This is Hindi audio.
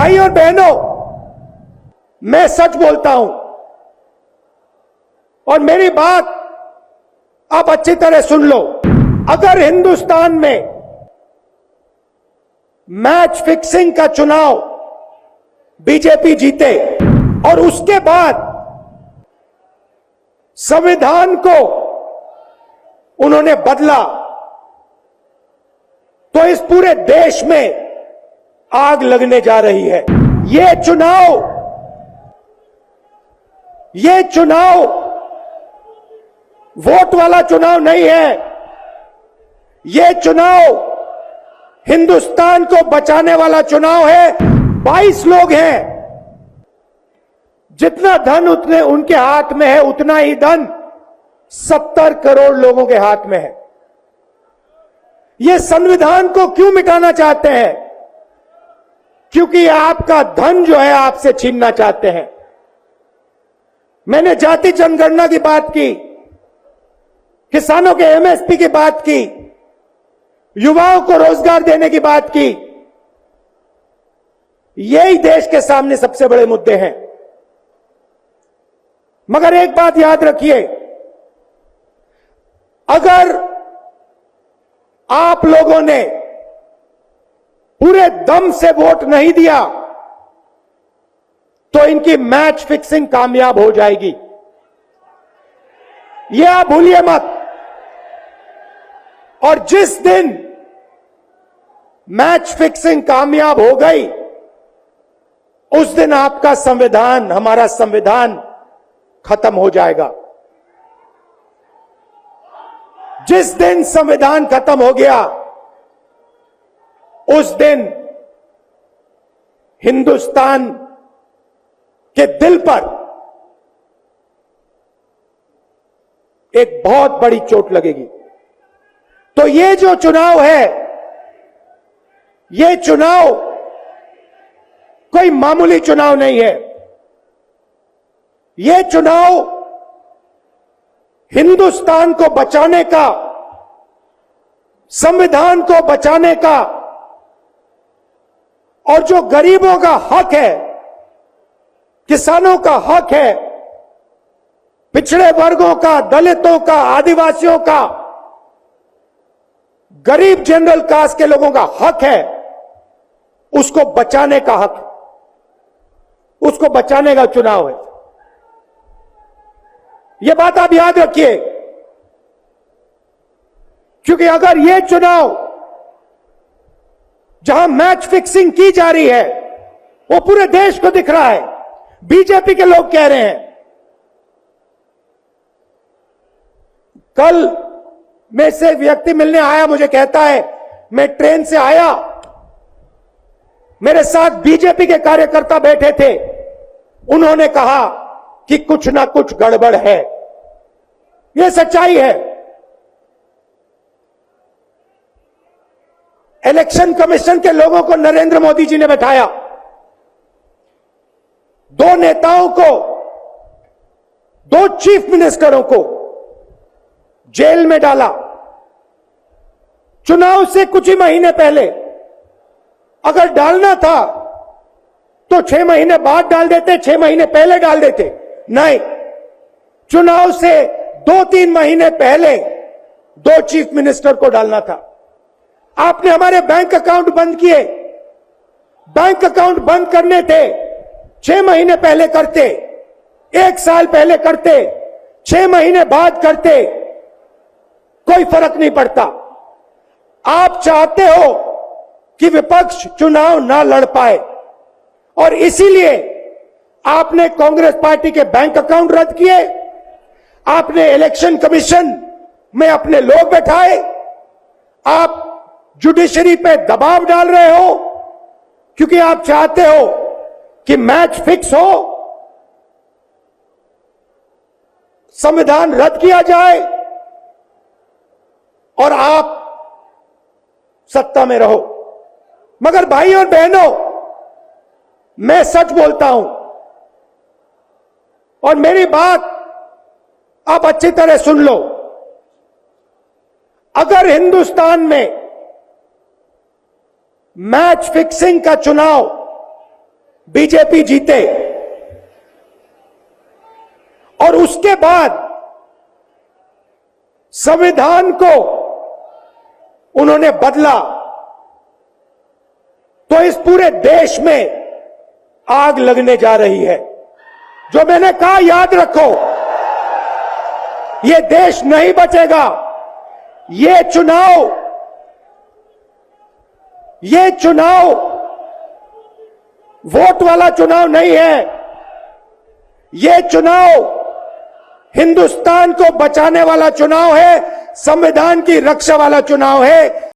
भाई और बहनों, मैं सच बोलता हूं और मेरी बात आप अच्छी तरह सुन लो। अगर हिंदुस्तान में मैच फिक्सिंग का चुनाव बीजेपी जीते और उसके बाद संविधान को उन्होंने बदला, तो इस पूरे देश में आग लगने जा रही है। ये चुनाव वोट वाला चुनाव नहीं है। ये चुनाव हिंदुस्तान को बचाने वाला चुनाव है। 22 लोग हैं, जितना धन उतने उनके हाथ में है, उतना ही धन 70 करोड़ लोगों के हाथ में है। ये संविधान को क्यों मिटाना चाहते हैं? क्योंकि आपका धन जो है आपसे छीनना चाहते हैं। मैंने जाति जनगणना की बात की, किसानों के एमएसपी की बात की, युवाओं को रोजगार देने की बात की। यही देश के सामने सबसे बड़े मुद्दे हैं। मगर एक बात याद रखिए, अगर आप लोगों ने पूरे दम से वोट नहीं दिया तो इनकी मैच फिक्सिंग कामयाब हो जाएगी। यह आप भूलिए मत। और जिस दिन मैच फिक्सिंग कामयाब हो गई, उस दिन आपका संविधान, हमारा संविधान खत्म हो जाएगा। जिस दिन संविधान खत्म हो गया, उस दिन हिंदुस्तान के दिल पर एक बहुत बड़ी चोट लगेगी। तो ये जो चुनाव है, ये चुनाव कोई मामूली चुनाव नहीं है। ये चुनाव हिंदुस्तान को बचाने का, संविधान को बचाने का, और जो गरीबों का हक है, किसानों का हक है, पिछड़े वर्गों का, दलितों का, आदिवासियों का, गरीब जनरल कास्ट के लोगों का हक है, उसको बचाने का हक, उसको बचाने का चुनाव है। यह बात आप याद रखिए, क्योंकि अगर यह चुनाव जहां मैच फिक्सिंग की जा रही है, वो पूरे देश को दिख रहा है। बीजेपी के लोग कह रहे हैं, कल में से व्यक्ति मिलने आया, मुझे कहता है मैं ट्रेन से आया, मेरे साथ बीजेपी के कार्यकर्ता बैठे थे, उन्होंने कहा कि कुछ ना कुछ गड़बड़ है। यह सच्चाई है। इलेक्शन कमीशन के लोगों को नरेंद्र मोदी जी ने बैठाया, 2 नेताओं को, 2 चीफ मिनिस्टरों को जेल में डाला। चुनाव से कुछ ही महीने पहले अगर डालना था तो 6 महीने बाद डाल देते, 6 महीने पहले डाल देते। नहीं, चुनाव से 2-3 महीने पहले 2 चीफ मिनिस्टर को डालना था। आपने हमारे बैंक अकाउंट बंद किए। बैंक अकाउंट बंद करने थे, 6 महीने पहले करते, 1 साल पहले करते, 6 महीने बाद करते, कोई फर्क नहीं पड़ता। आप चाहते हो कि विपक्ष चुनाव ना लड़ पाए, और इसीलिए आपने कांग्रेस पार्टी के बैंक अकाउंट रद्द किए, आपने इलेक्शन कमीशन में अपने लोग बैठाए, आप जुडिशरी पे दबाव डाल रहे हो, क्योंकि आप चाहते हो कि मैच फिक्स हो, संविधान रद्द किया जाए और आप सत्ता में रहो। मगर भाई और बहनों, मैं सच बोलता हूं और मेरी बात आप अच्छी तरह सुन लो। अगर हिंदुस्तान में मैच फिक्सिंग का चुनाव बीजेपी जीते और उसके बाद संविधान को उन्होंने बदला, तो इस पूरे देश में आग लगने जा रही है। जो मैंने कहा याद रखो, ये देश नहीं बचेगा। ये चुनाव वोट वाला चुनाव नहीं है। ये चुनाव हिंदुस्तान को बचाने वाला चुनाव है, संविधान की रक्षा वाला चुनाव है।